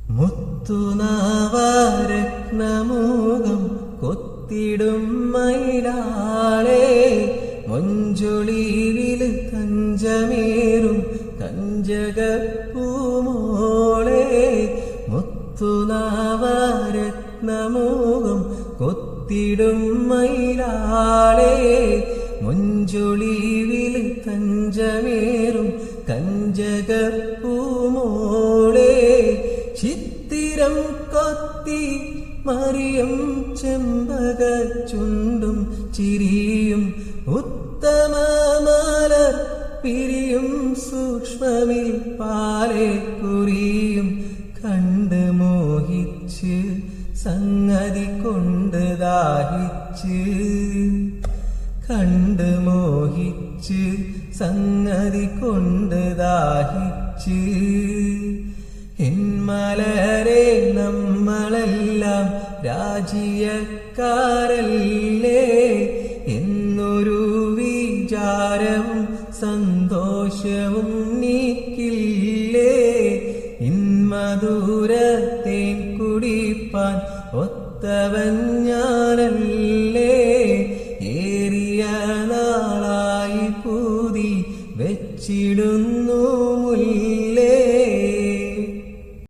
മുത്തുനാവാരത്നമൂകം കൊത്തിടും മയിലാളെ മൊഞ്ചൊളിവിൽ കഞ്ചമേറും കഞ്ചകപ്പൂമോളെ മുത്തുനാവാരത്നമൂകം കൊത്തിടും മയിലാളെ മൊഞ്ചൊളിവിൽ കഞ്ചമേറും കഞ്ചകപ്പൂമോളെ ചിത്തിരം കൊത്തി മറിയം ചെമ്പക ചുണ്ടും ചിരിയും ഉത്തമ മലർ പിരിയും സൂക്ഷ്മമിൽ പാലെ കുറിയും കണ്ട് മോഹിച്ച് സംഗതി കൊണ്ട് ദാഹിച്ച് കണ്ട് മോഹിച്ച് സംഗതി കൊണ്ട് ദാഹിച്ച് എന്മലരെ നമ്മളെല്ലാം രാജിയക്കാരല്ലേ എന്നൊരു വിചാരവും സന്തോഷവും നീക്കില്ലേ ഇൻമധുരത്തേൻ കുടിപ്പാൻ ഒത്തവൻ ഞാനല്ലേ ഏറിയ നാളായി പൂതി വെച്ചിടുന്നു